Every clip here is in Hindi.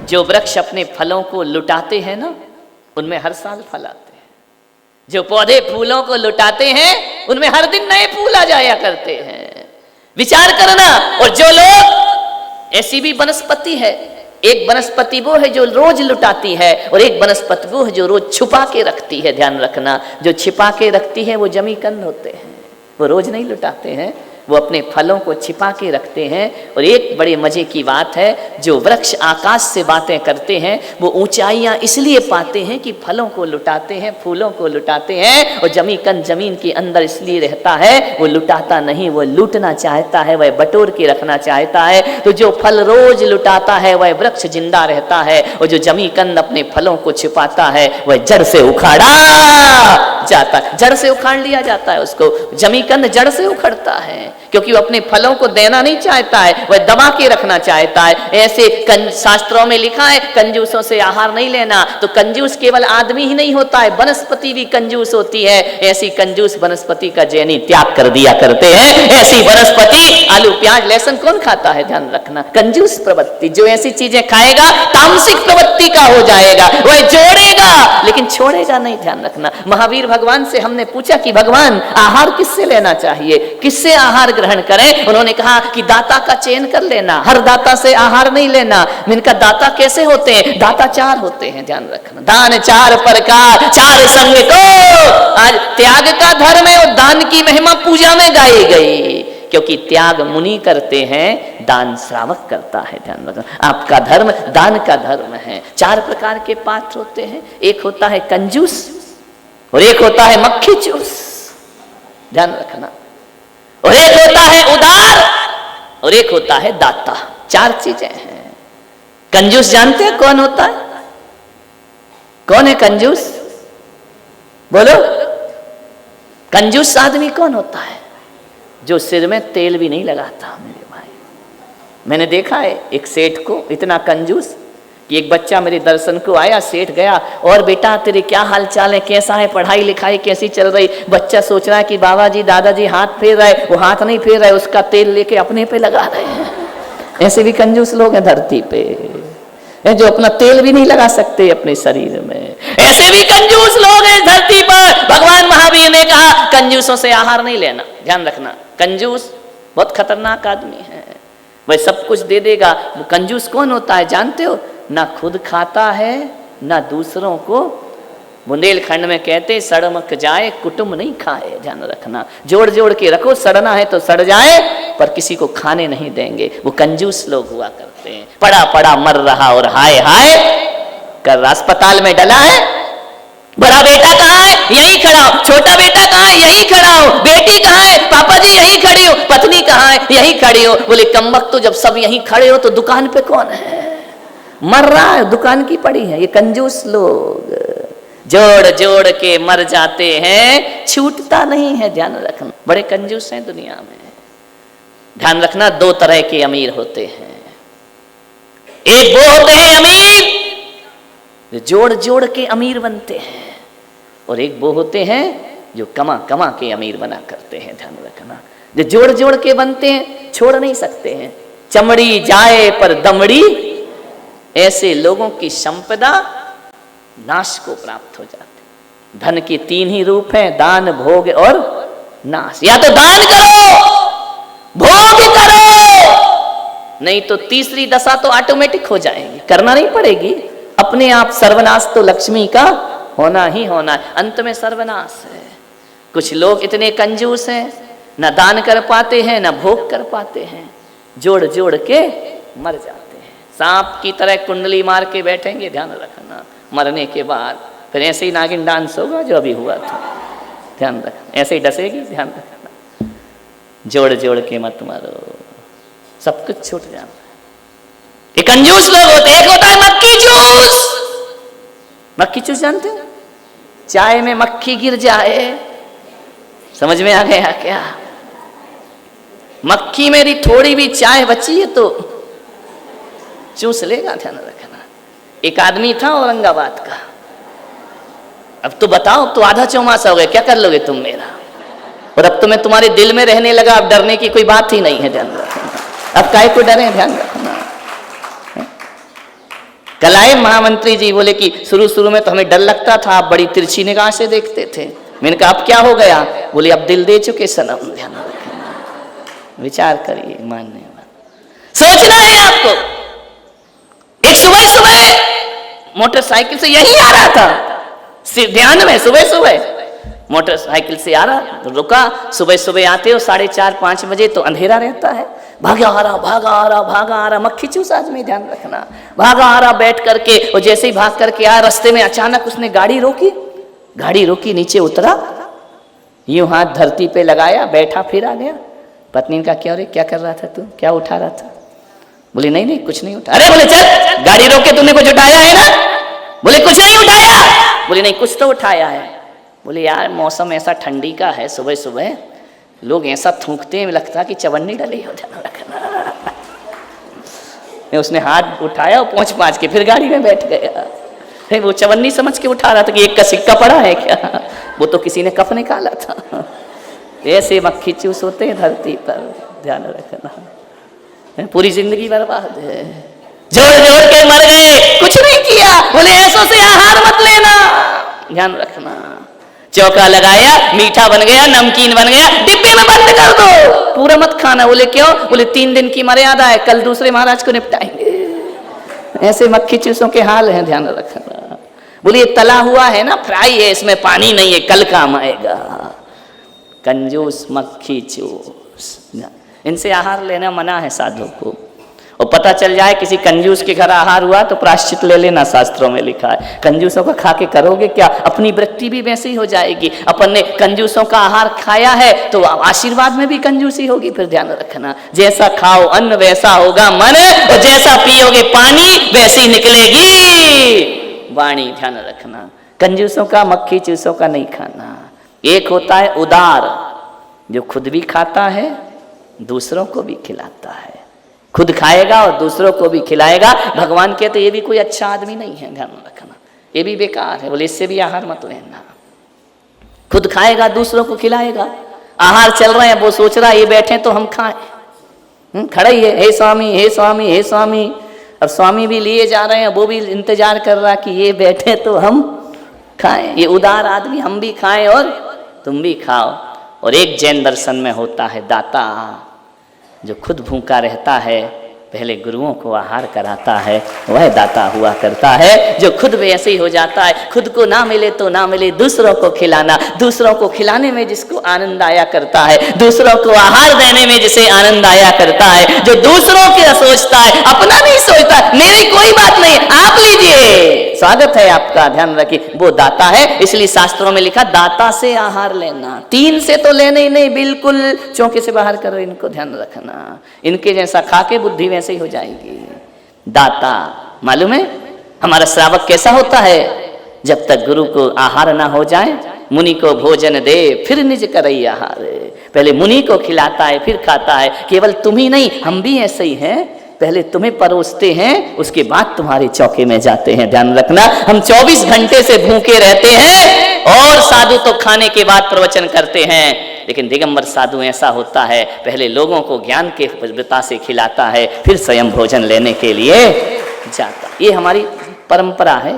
जो वृक्ष अपने फलों को लुटाते हैं ना, उनमें हर साल फल आते हैं। जो पौधे फूलों को लुटाते हैं, उनमें हर दिन नए फूल आ जाया करते हैं। विचार करना। और जो लोग, ऐसी भी वनस्पति है, एक वनस्पति वो है जो रोज लुटाती है, और एक वनस्पति वो है जो रोज छुपा के रखती है। ध्यान रखना, जो छिपा के रखती है वो जमीकंद होते हैं, वो रोज नहीं लुटाते हैं, वो अपने फलों को छिपा के रखते हैं। और एक बड़े मजे की बात है, जो वृक्ष आकाश से बातें करते हैं वो ऊंचाइयां इसलिए पाते हैं कि फलों को लुटाते हैं, फूलों को लुटाते हैं। और जमीकंद जमीन के अंदर इसलिए रहता है, वो लुटाता नहीं, वो लूटना चाहता है, वह बटोर के रखना चाहता है। तो जो फल रोज लुटाता है वह वृक्ष जिंदा रहता है, और जो जमीकंद अपने फलों को छिपाता है वह जड़ से उखाड़ा जाता है। जड़ से उखाड़ लिया जाता है उसको। जमीकंद जड़ से उखड़ता है, क्योंकि वो अपने फलों को देना नहीं चाहता है, वह दबा के रखना चाहता है। ऐसे शास्त्रों में लिखा है, कंजूसों से आहार नहीं लेना। तो कंजूस केवल आदमी ही नहीं होता है, वनस्पति भी कंजूस होती है। ऐसी कंजूस वनस्पति का जैनी त्याग कर दिया करते हैं। ऐसी वनस्पति, आलू प्याज लहसुन कौन खाता है? ध्यान रखना, कंजूस प्रवृत्ति। जो ऐसी चीजें खाएगा तामसिक प्रवृत्ति का हो जाएगा, वह जोड़ेगा लेकिन छोड़ेगा नहीं। ध्यान रखना। महावीर भगवान से हमने पूछा कि भगवान आहार किससे लेना चाहिए, किससे आहार ग्रहण करें? उन्होंने कहा कि दाता का चयन कर लेना, हर दाता से आहार नहीं लेना। इनका दाता कैसे होते हैं? दाता चार होते हैं। ध्यान रखना, दान चार प्रकार, चार संग को। आज त्याग का धर्म है और दान की महिमा पूजा में गाई गई, क्योंकि त्याग मुनि करते हैं, दान श्रावक करता है। ध्यान रखना, आपका धर्म दान का धर्म है। चार प्रकार के पात्र होते हैं, एक होता है कंजूस, और एक होता है मक्खी चूस। ध्यान रखना। और एक होता है उदार, और एक होता है दाता। चार चीजें हैं। कंजूस जानते हैं कौन होता है? कौन है कंजूस? बोलो, कंजूस आदमी कौन होता है? जो सिर में तेल भी नहीं लगाता। मेरे भाई, मैंने देखा है एक सेठ को, इतना कंजूस कि एक बच्चा मेरे दर्शन को आया, सेठ गया, और बेटा तेरे क्या हाल चाल है, कैसा है, पढ़ाई लिखाई कैसी चल रही? बच्चा सोच रहा है कि बाबा जी दादाजी हाथ फेर रहे, वो हाथ नहीं फेर रहे, उसका तेल लेके अपने पे लगा रहे हैं। ऐसे भी कंजूस लोग हैं धरती पे, जो अपना तेल भी नहीं लगा सकते अपने शरीर में। ऐसे भी कंजूस लोग हैं धरती पर। भगवान महावीर ने कहा कंजूसों से आहार नहीं लेना। ध्यान रखना, कंजूस बहुत खतरनाक आदमी है, वह सब कुछ दे देगा। वो कंजूस कौन होता है जानते हो? ना खुद खाता है ना दूसरों को। बुंदेलखंड में कहते सड़मक जाए कुटुंब नहीं खाए। ध्यान रखना, जोड़ जोड़ के रखो, सड़ना है तो सड़ जाए पर किसी को खाने नहीं देंगे। वो कंजूस लोग हुआ करते हैं। पड़ा पड़ा मर रहा और हाय हाय कर अस्पताल में डला है। बड़ा बेटा कहाँ है? यहीं खड़ा हो। छोटा बेटा कहाँ है? यहीं खड़ा हो। बेटी कहाँ है? पापा जी यहीं खड़ी हो। पत्नी कहाँ है? यहीं खड़ी हो। बोले कमबख्त, तो जब सब यहीं खड़े हो तो दुकान पे कौन है? मर रहा है, दुकान की पड़ी है। ये कंजूस लोग जोड़ जोड़ के मर जाते हैं, छूटता नहीं है। ध्यान रखना, बड़े कंजूस हैं दुनिया में। ध्यान रखना, दो तरह के अमीर होते हैं। एक वो होते हैं अमीर जो जोड़ जोड़ के अमीर बनते हैं, और एक वो होते हैं जो कमा कमा के अमीर बना करते हैं। ध्यान रखना, जो जोड़ जोड़ के बनते हैं छोड़ नहीं सकते हैं। चमड़ी जाए पर दमड़ी, ऐसे लोगों की संपदा नाश को प्राप्त हो जाती। धन के तीन ही रूप हैं, दान, भोग और नाश। या तो दान करो, भोग करो, नहीं तो तीसरी दशा तो ऑटोमेटिक हो जाएगी, करना नहीं पड़ेगी अपने आप। सर्वनाश तो लक्ष्मी का होना ही होना है, अंत में सर्वनाश है। कुछ लोग इतने कंजूस हैं, न दान कर पाते हैं न भोग कर पाते हैं, जोड़ जोड़ के मर जाते हैं। सांप की तरह कुंडली मार के बैठेंगे। ध्यान रखना, मरने के बाद फिर ऐसे ही नागिन डांस होगा जो अभी हुआ था। ध्यान रखना, ऐसे ही डसेगी। ध्यान रखना, जोड़ जोड़ के मत मारो, सब कुछ छूट जाना। ये कंजूस लोग होते हैं। एक होता है मक्खी चूस। मक्खी चूस जानते हो? चाय में मक्खी गिर जाए, समझ में आ गया क्या? मक्खी मेरी थोड़ी भी चाय बची है तो चूस लेगा। ध्यान रखना। एक आदमी था औरंगाबाद का, अब तो बताओ, तो आधा चौमासा हो गया, क्या कर लोगे तुम मेरा? और अब तो मैं तुम्हारे दिल में रहने लगा, अब डरने की कोई बात ही नहीं है। ध्यान रखना, अब काहे को डरे? ध्यान रखना। कल आए महामंत्री जी, बोले कि शुरू में तो हमें डर लगता था, आप बड़ी तिरछी निगाह से देखते थे। मैंने कहा अब क्या हो गया? बोले अब दिल दे चुके सनम। ध्यान रखना, विचार करिए, मानने वाला सोचना है आपको। एक सुबह मोटरसाइकिल से यही आ रहा था, ध्यान में, सुबह मोटरसाइकिल से आ रहा, तो रुका। सुबह आते हो 4:30-5 बजे तो अंधेरा रहता है। भागा आ रहा, मक्खी चूस आदमी, ध्यान रखना, भागा आ रहा बैठ करके। और जैसे ही भाग करके आया, रास्ते में अचानक उसने गाड़ी रोकी, नीचे उतरा, यूं हाथ धरती पे लगाया, बैठा, फिर आ गया। पत्नी का क्या रे, क्या कर रहा था तू, क्या उठा रहा था? बोले नहीं कुछ नहीं उठा। अरे बोले चल, गाड़ी रोक के तूने कुछ उठाया है ना? बोले कुछ नहीं उठाया। बोले नहीं कुछ तो उठाया है। बोले यार मौसम ऐसा ठंडी का है, सुबह लोग ऐसा थूकते हैं, लगता कि चवन्नी डली हो जाना रखना। उसने हाथ उठाया और पहुंच के फिर गाड़ी में बैठ गया। वो चवन्नी समझ के उठा रहा था कि एक का सिक्का पड़ा है क्या, वो तो किसी ने कफ निकाला था। ऐसे मक्खी चूस होते हैं धरती पर, ध्यान रखना। पूरी जिंदगी बर्बाद है, जोड़ के मर गए, कुछ नहीं किया। बोले ऐसों से आहार मत लेना, ध्यान रखना। चौका लगाया, मीठा बन गया, नमकीन बन गया, डिब्बे में बंद कर दो, पूरा मत खाना। बोले क्यों? बोले 3 दिन की मर्यादा है, कल दूसरे महाराज को निपटाएंगे। ऐसे मक्खी चूसों के हाल हैं, ध्यान रखना। बोले तला हुआ है ना, फ्राई है, इसमें पानी नहीं है, कल काम आएगा। कंजूस मक्खी चूस, इनसे आहार लेना मना है साधु को। और पता चल जाए किसी कंजूस के घर आहार हुआ तो प्रायश्चित ले लेना, शास्त्रों में लिखा है। कंजूसों का खा के करोगे क्या? अपनी वृत्ति भी वैसी हो जाएगी। अपन ने कंजूसों का आहार खाया है तो आशीर्वाद में भी कंजूसी होगी। फिर ध्यान रखना, जैसा खाओ अन्न वैसा होगा मन, और जैसा पियोगे पानी वैसी निकलेगी वाणी। ध्यान रखना, कंजूसों का, मक्खी चूसों का नहीं खाना। एक होता है उदार, जो खुद भी खाता है दूसरों को भी खिलाता है, खुद खाएगा और दूसरों को भी खिलाएगा। भगवान कहते ये भी कोई अच्छा आदमी नहीं है, ध्यान रखना, ये भी बेकार है। बोले इससे भी आहार मत लेना। खुद खाएगा दूसरों को खिलाएगा। आहार चल रहे हैं, वो सोच रहा है ये बैठे तो हम खाएं, खड़ा ही है, हे स्वामी हे स्वामी हे स्वामी। अब स्वामी भी लिए जा रहे हैं, वो भी इंतजार कर रहा कि ये बैठे तो हम खाएं। ये उदार आदमी, हम भी खाएं और तुम भी खाओ। और एक जैन दर्शन में होता है दाता, जो खुद भूखा रहता है, पहले गुरुओं को आहार कराता है, वह दाता हुआ करता है। जो खुद वैसे ही हो जाता है, खुद को ना मिले तो ना मिले, दूसरों को खिलाना, दूसरों को खिलाने में जिसको आनंद आया करता है, दूसरों को आहार देने में जिसे आनंद आया करता है, जो दूसरों के सोचता है, अपना नहीं सोचता, मेरी कोई बात नहीं, आप लीजिए, स्वागत है आपका, ध्यान रखिए, वो दाता है। इसलिए शास्त्रों में लिखा दाता से आहार लेना। 3 से तो लेने ही नहीं, बिल्कुल चौके से बाहर करो इनको, ध्यान रखना। इनके जैसा खा के बुद्धि वैसे ही हो जाएगी। दाता मालूम है हमारा श्रावक कैसा होता है? जब तक गुरु को आहार ना हो जाए, मुनि को भोजन दे फिर निज करई आहार। पहले मुनि को खिलाता है फिर खाता है। केवल तुम ही नहीं, हम भी ऐसे ही हैं, पहले तुम्हें परोसते हैं, उसके बाद तुम्हारे चौके में जाते हैं। ध्यान रखना, हम 24 घंटे से भूखे रहते हैं, और साधु तो खाने के बाद प्रवचन करते हैं, लेकिन दिगंबर साधु ऐसा होता है, पहले लोगों को ज्ञान के वृता से खिलाता है, फिर स्वयं भोजन लेने के लिए जाता। ये हमारी परंपरा है,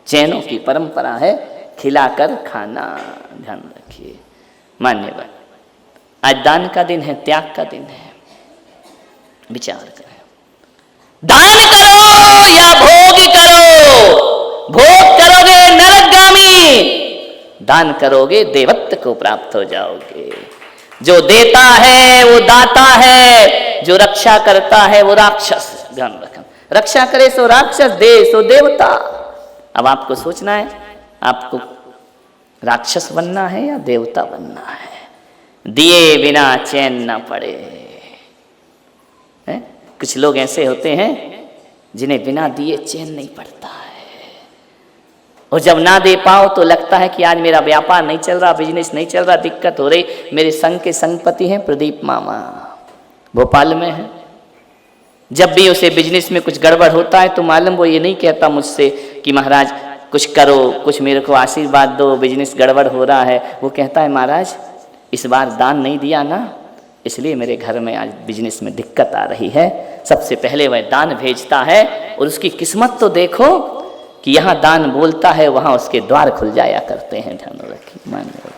जैनों की परंपरा है, खिलाकर खाना। ध्यान रखिए, मान्यवर। आज दान का दिन है, त्याग का दिन है, विचार करें। दान करो या भोग करो, भोग करोगे नरकगामी, दान करोगे देवत्व को प्राप्त हो जाओगे। जो देता है वो दाता है, जो रक्षा करता है वो राक्षस। ध्यान रखना, रक्षा करे सो राक्षस, दे सो देवता। अब आपको सोचना है, आपको राक्षस बनना है या देवता बनना है। दिए बिना चैन ना पड़े। कुछ लोग ऐसे होते हैं जिन्हें बिना दिए चैन नहीं पड़ता है, और जब ना दे पाओ तो लगता है कि आज मेरा व्यापार नहीं चल रहा, बिजनेस नहीं चल रहा, दिक्कत हो रही। मेरे संग के संगपति हैं प्रदीप मामा, भोपाल में है। जब भी उसे बिजनेस में कुछ गड़बड़ होता है तो मालूम वो ये नहीं कहता मुझसे कि महाराज कुछ करो, कुछ मेरे को आशीर्वाद दो, बिजनेस गड़बड़ हो रहा है। वो कहता है महाराज इस बार दान नहीं दिया ना इसलिए मेरे घर में आज बिजनेस में दिक्कत आ रही है। सबसे पहले वह दान भेजता है और उसकी किस्मत तो देखो कि यहाँ दान बोलता है, वहाँ उसके द्वार खुल जाया करते हैं। ध्यान रखिए, मान लो।